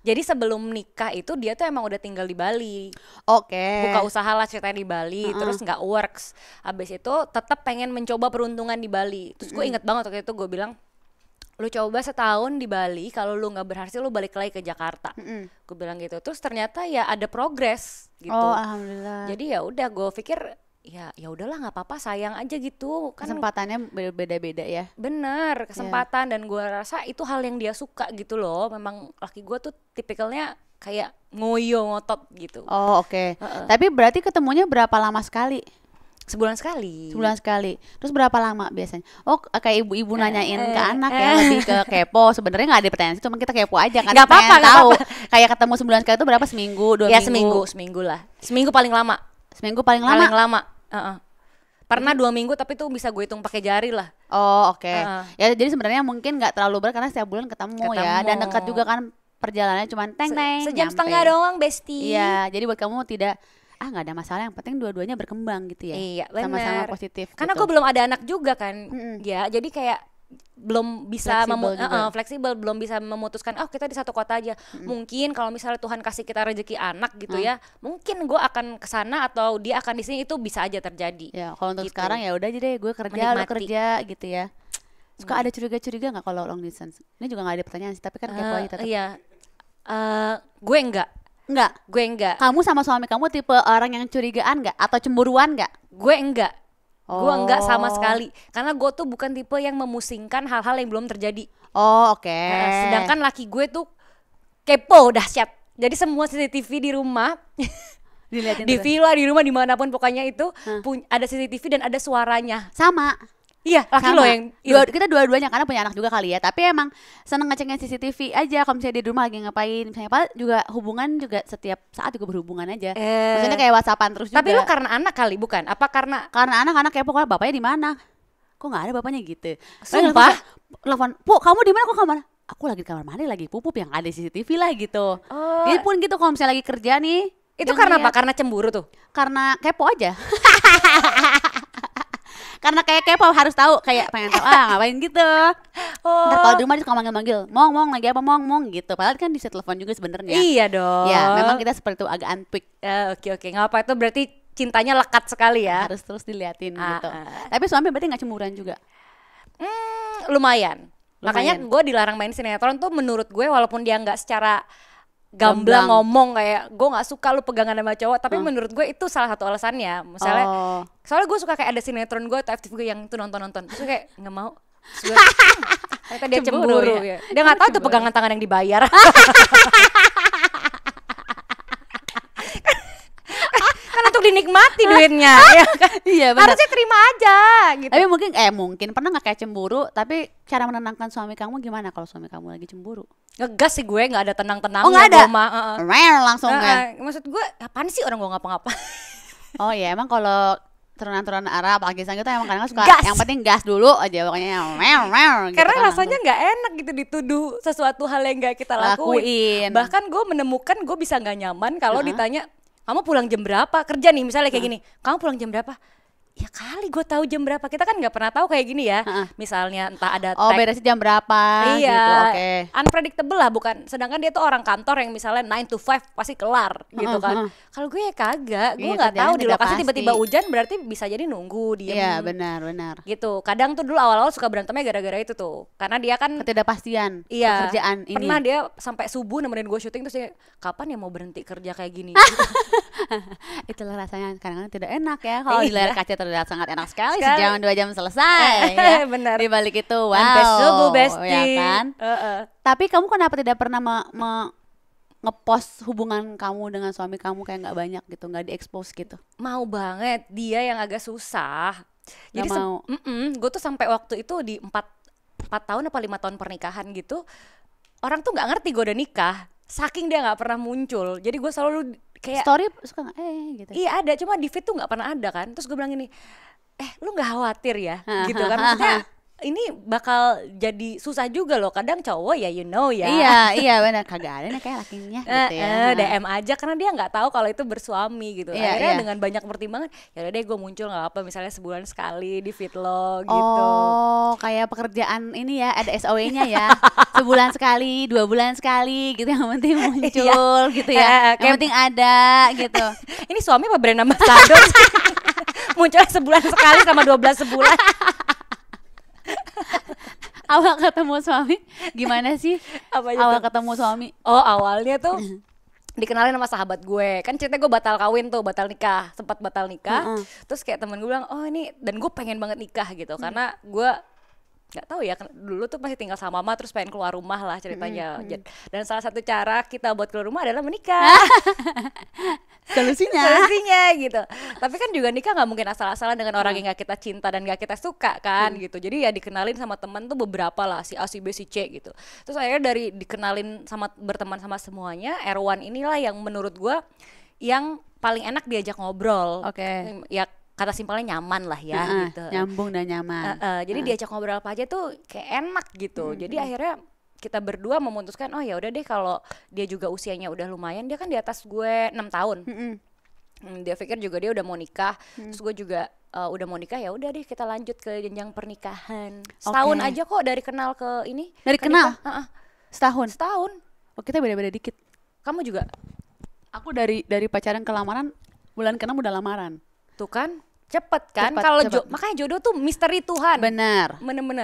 Jadi sebelum nikah itu dia tuh emang udah tinggal di Bali. Oke. Buka usaha lah ceritanya di Bali, terus nggak works. Habis itu tetap pengen mencoba peruntungan di Bali. Terus gue inget banget waktu itu gue bilang, lu coba setahun di Bali, kalau lu nggak berhasil lu balik lagi ke Jakarta. Gue bilang gitu. Terus ternyata ya ada progres gitu. Oh, alhamdulillah. Jadi ya udah, gue pikir ya udahlah nggak apa-apa, sayang aja gitu kan. Kesempatannya beda-beda ya. Bener, kesempatan. Dan gue rasa itu hal yang dia suka gitu loh. Memang laki gue tuh tipikalnya kayak ngoyo ngotot gitu. Oh, oke. Tapi berarti ketemunya berapa lama sekali? Sebulan sekali. Terus berapa lama biasanya? Oh, kayak ibu-ibu nanyain ke anak ya, lebih ke kepo. Sebenarnya nggak ada pertanyaan, cuma kita kepo aja kan. Gak apa-apa, tahu. Kayak ketemu sebulan sekali itu berapa, seminggu, 2 minggu? Seminggu lah. Seminggu paling lama. Seminggu paling lama. Pernah 2 minggu, tapi tuh bisa gue hitung pakai jari lah. Oh, oke. Ya jadi sebenarnya mungkin nggak terlalu berat karena setiap bulan ketemu ya, dan dekat juga kan perjalanannya cuma teng-teng. Sejam setengah doang, bestie. Iya, jadi buat kamu tidak nggak ada masalah, yang penting dua-duanya berkembang gitu ya. Iya, benar. Sama-sama positif. Karena gitu. gue belum ada anak juga kan. Ya, jadi kayak belum bisa fleksibel, belum bisa memutuskan kita di satu kota aja. Mungkin kalau misalnya Tuhan kasih kita rezeki anak gitu ya, mungkin gue akan kesana atau dia akan di sini, itu bisa aja terjadi. Ya, kalau untuk gitu. Sekarang ya udah aja deh, gue kerja, lo kerja gitu ya. Suka ada curiga-curiga nggak kalau long distance? Ini juga nggak ada pertanyaan sih, tapi kan kepo aja tetap. Iya. Gue enggak. Gue enggak. Kamu sama suami kamu tipe orang yang curigaan nggak atau cemburuan nggak? Gue enggak. Gue enggak sama sekali. Karena gue tuh bukan tipe yang memusingkan hal-hal yang belum terjadi. Oh, oke. Sedangkan laki gue tuh kepo dahsyat. Jadi semua CCTV di rumah Diliatin Di terus. villa, di rumah, dimanapun pokoknya itu ada CCTV dan ada suaranya. Sama. Iya, laki Sama. lo yang Kita dua-duanya karena punya anak juga kali ya. Tapi emang seneng ngecengin CCTV aja kalau misalnya di rumah lagi ngapain. Misalnya apa juga hubungan juga setiap saat juga berhubungan aja. Maksudnya kayak WhatsAppan terus juga. Tapi lo karena anak kali bukan? Apa karena anak-anak kepo kan bapaknya di mana? Kok nggak ada bapaknya gitu. Sumpah? Telepon, "Bu, kamu di mana? Kok kamar?" Aku lagi di kamar mandi lagi pupuk yang ada CCTV lah gitu. Dia pun gitu kalau misalnya lagi kerja nih. itu dia karena apa? ngeliat. Karena cemburu tuh. Karena kepo aja. Karena kayak kepo harus tahu, kayak pengen tahu ngapain gitu. Ntar kalau di rumah dia suka manggil-manggil, mong lagi apa mong gitu. Padahal kan bisa telepon juga sebenarnya. Iya dong. Ya memang kita seperti itu agak unpick. Oke, nggak apa, itu berarti cintanya lekat sekali ya. Harus terus diliatin gitu. Tapi suami berarti nggak cemburuan juga. Lumayan. Makanya gue dilarang main sinetron tuh menurut gue, walaupun dia nggak secara gamblang ngomong kayak gue nggak suka lu pegangan sama cowok, tapi menurut gue itu salah satu alasannya. Misalnya soalnya gue suka kayak ada sinetron gue atau FTV gue yang itu nonton terus kayak nggak mau, ternyata dia cemburu ya. Dia nggak tahu tuh pegangan tangan yang dibayar. Kan untuk dinikmati duitnya ya kan? Iya benar. Harusnya terima aja gitu. Tapi mungkin pernah nggak kayak cemburu, tapi cara menenangkan suami kamu gimana kalau suami kamu lagi cemburu? Ngegas sih gue, nggak ada tenang-tenangnya. Oh nggak ada? Langsung kan. Maksud gue apaan sih orang gue ngapa-ngapa. Oh ya emang kalau turunan-turunan Arab Pakistan gitu emang kadang suka gas. yang penting gas dulu aja pokoknya gitu karena kan rasanya nggak enak gitu dituduh sesuatu hal yang nggak kita lakuin. Bahkan gue menemukan gue bisa nggak nyaman kalau ditanya kamu pulang jam berapa kerja nih, misalnya kayak gini, kamu pulang jam berapa? Ya kali gue tahu jam berapa, kita kan nggak pernah tahu kayak gini ya. Misalnya entah ada beresnya jam berapa iya, gitu. Oke. Unpredictable lah, bukan. Sedangkan dia tuh orang kantor yang misalnya 9 to 5 pasti kelar gitu kan. Kalau gue ya kagak, gue nggak tahu di lokasi tiba-tiba hujan, berarti bisa jadi nunggu diem. Iya benar. Gitu. Kadang tuh dulu awal-awal suka berantemnya gara-gara itu tuh, karena dia kan ketidakpastian pekerjaan ini. Pernah dia sampai subuh nemenin gue syuting, terus dia kapan ya mau berhenti kerja kayak gini. Itulah rasanya kadang-kadang tidak enak ya kalau di layar kaca terlihat sangat enak sekali. Sejam 2 jam selesai ya. Benar. Di balik itu Sampai subuh bestie. ya kan. Tapi kamu kenapa tidak pernah ngepost hubungan kamu dengan suami kamu kayak nggak banyak gitu, nggak diekspos gitu? Mau banget, dia yang agak susah. Jadi mau. Gue tuh sampai waktu itu di 4 tahun apa 5 tahun pernikahan gitu, orang tuh nggak ngerti gue udah nikah, saking dia nggak pernah muncul. Jadi gue selalu kayak story suka nggak gitu. Iya ada, cuma di feed tuh nggak pernah ada kan. Terus gue bilang gini, lu nggak khawatir ya gitu kan, maksudnya ini bakal jadi susah juga loh. Kadang cowok ya ya. Iya benar, kagak ada nih kayak lakinya gitu ya. DM aja karena dia nggak tahu kalau itu bersuami gitu. Akhirnya dengan banyak pertimbangan, ya udah deh gue muncul nggak apa, misalnya sebulan sekali di feed lo gitu. Oh kayak pekerjaan ini ya, ada SOW-nya ya. Sebulan sekali, 2 bulan sekali gitu, yang penting muncul gitu ya. Yang penting ada gitu. Ini suami apa brand ambassador? Muncul sebulan sekali sama 12 sebulan. Awal ketemu suami gimana sih? Awal ketemu suami? Oh awalnya tuh dikenalin sama sahabat gue. Kan ceritanya gue batal kawin tuh, sempat batal nikah. Terus kayak temen gue bilang, oh ini, dan gue pengen banget nikah gitu. Karena gue nggak tahu ya, dulu tuh masih tinggal sama mama, terus pengen keluar rumah lah ceritanya. Dan salah satu cara kita buat keluar rumah adalah menikah. Solusinya gitu. Tapi kan juga nikah nggak mungkin asal-asalan dengan orang yang nggak kita cinta dan nggak kita suka kan gitu. Jadi ya dikenalin sama teman tuh beberapa lah, si A, si B, si C gitu. Terus akhirnya dari dikenalin sama berteman sama semuanya, Erwan inilah yang menurut gue yang paling enak diajak ngobrol. Ya kata simpelnya nyaman lah ya gitu. Nyambung dan nyaman. Jadi diajak ngobrol apa aja tuh kayak enak gitu. Jadi akhirnya kita berdua memutuskan, oh ya udah deh, kalau dia juga usianya udah lumayan, dia kan di atas gue 6 tahun. Dia pikir juga dia udah mau nikah, terus gue juga udah mau nikah, ya udah deh kita lanjut ke jenjang pernikahan. Setahun aja kok dari kenal ke ini. Dari kenal? Setahun. Oh kita beda-beda dikit. Kamu juga? Aku dari pacaran ke lamaran, bulan ke-6 udah lamaran. Tuh kan? Cepet kan, kalau makanya jodoh tuh misteri Tuhan. Bener.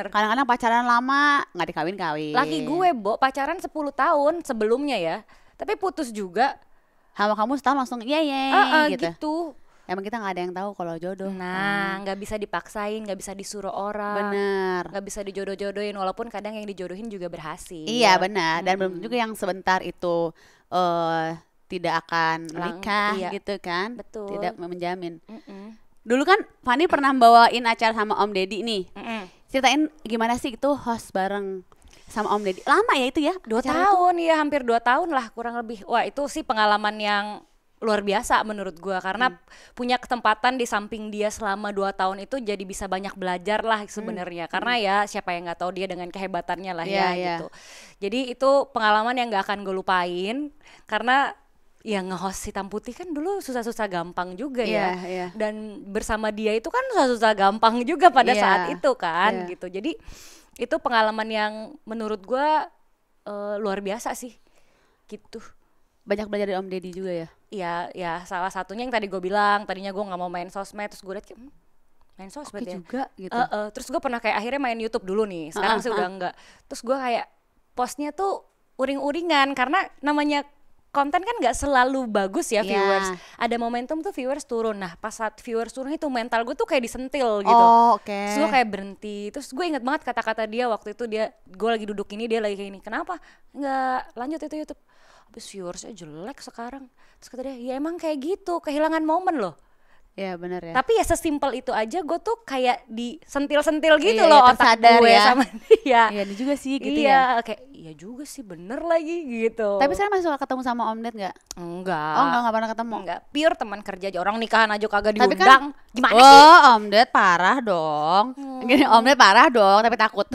Kadang-kadang pacaran lama nggak dikawin-kawin. Laki gue pacaran 10 tahun sebelumnya ya, tapi putus juga. Sama kamu setahun langsung gitu. Emang kita nggak ada yang tahu kalau jodoh. Nah, nggak bisa dipaksain, nggak bisa disuruh orang. Bener. Nggak bisa dijodoh-jodohin, walaupun kadang yang dijodohin juga berhasil. Iya benar. Dan belum juga yang sebentar itu tidak akan menikah iya. gitu kan. Betul. Tidak menjamin. Dulu kan Fani pernah bawain acara sama Om Deddy nih. Ceritain gimana sih itu host bareng sama Om Deddy. Lama ya itu ya? 2 tahun ya, hampir 2 tahun lah kurang lebih. Wah, itu sih pengalaman yang luar biasa menurut gua karena punya kesempatan di samping dia selama 2 tahun itu jadi bisa banyak belajar lah sebenarnya. Karena ya siapa yang nggak tahu dia dengan kehebatannya lah gitu. Jadi itu pengalaman yang nggak akan gue lupain karena ya nge-host Hitam Putih kan dulu susah-susah gampang juga ya. Dan bersama dia itu kan susah-susah gampang juga pada saat itu kan gitu. Jadi itu pengalaman yang menurut gua luar biasa sih gitu. Banyak belajar dari Om Deddy juga ya? Ya salah satunya yang tadi gue bilang, tadinya gue nggak mau main sosmed, terus gue liat kayak main sosmed ya juga gitu. Terus gue pernah kayak akhirnya main YouTube dulu nih, sekarang sih udah enggak. Terus gue kayak postnya tuh uring-uringan karena namanya konten kan nggak selalu bagus ya viewers. Ada momentum tuh viewers turun. Nah pas saat viewers turun itu mental gue tuh kayak disentil gitu. Terus gue kayak berhenti. Terus gue inget banget kata-kata dia waktu itu, gue lagi duduk ini, dia lagi kayak gini. Kenapa nggak lanjut itu YouTube? Habis viewersnya jelek sekarang. Terus kata dia, ya emang kayak gitu, kehilangan momen loh. Ya benar ya. Tapi ya sesimpel itu aja gue tuh kayak disentil-sentil gitu loh otak gue ya. sama dia. Iya dia juga sih gitu ya. Kayak iya juga sih, bener lagi gitu. Tapi sekarang masih suka ketemu sama Om Ded nggak? Enggak. Oh nggak pernah ketemu. Enggak, pure teman kerja aja. Orang nikahan aja kagak Tapi diundang. Gimana sih? Oh Om Ded parah dong. Gini Om Ded parah dong, tapi takut.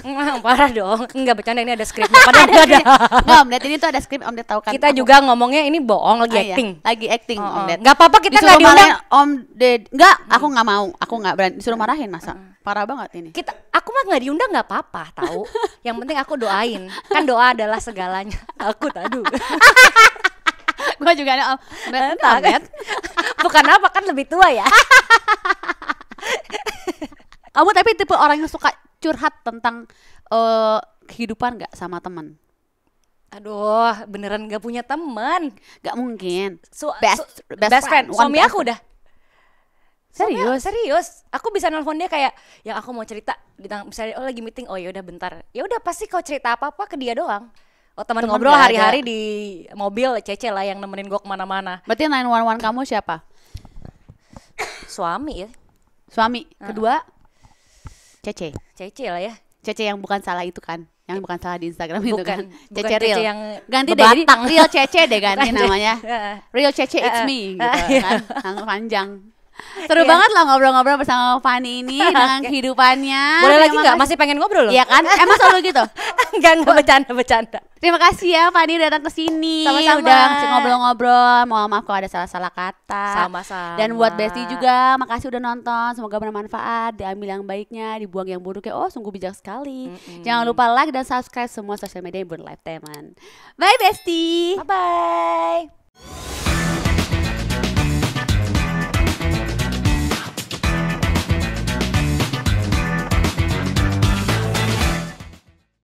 Parah dong. Enggak, bercanda, ini ada skripnya. Padahal enggak ada. Nggak Om Ded, ini tuh ada skrip, Om Ded tahu kan. Kita juga ngomongnya ini bohong, lagi acting. Lagi acting Om Ded. Enggak apa-apa kita enggak diundang. Om Ded, enggak, aku nggak mau. Aku nggak berani disuruh marahin masa. Parah banget ini. Aku mah nggak diundang nggak apa-apa tahu. Yang penting aku doain. Kan doa adalah segalanya. Aku tadu. Gue juga ada Om Ded. Bukan apa, kan lebih tua ya. Kamu tapi tipe orang yang suka curhat tentang kehidupan nggak sama teman? Aduh, beneran nggak punya teman. Gak mungkin. Best friend. Suami aku udah. Serius? Aku bisa nelpon dia kayak, yang aku mau cerita, misalnya lagi meeting, oh ya udah bentar. Ya udah pasti kau cerita apa-apa ke dia doang. Oh teman ngobrol hari-hari di mobil, Cece lah yang nemenin gue kemana-mana. Berarti 911 kamu siapa? Suami ya. Suami. Kedua Cece lah ya. Cece yang bukan salah itu kan, yang bukan salah di Instagram itu kan. Cece real yang ganti deh, jadi real Cece deh ganti namanya. Real Cece it's me gitu kan, langsung panjang. Seru banget lah ngobrol-ngobrol bersama Fani ini dengan kehidupannya. Boleh lagi nggak? Masih pengen ngobrol loh? Iya kan? Emang selalu gitu? Enggak, bercanda. Terima kasih ya Fani datang ke sini. Sama-sama. Udah ngobrol-ngobrol. Mohon maaf kalau ada salah-salah kata. Sama-sama. Dan buat Besti juga, makasih udah nonton. Semoga bermanfaat. Diambil yang baiknya, dibuang yang buruknya. Oh, sungguh bijak sekali. Jangan lupa like dan subscribe semua sosial media Ibu Live Teman. Bye Besti. Bye bye.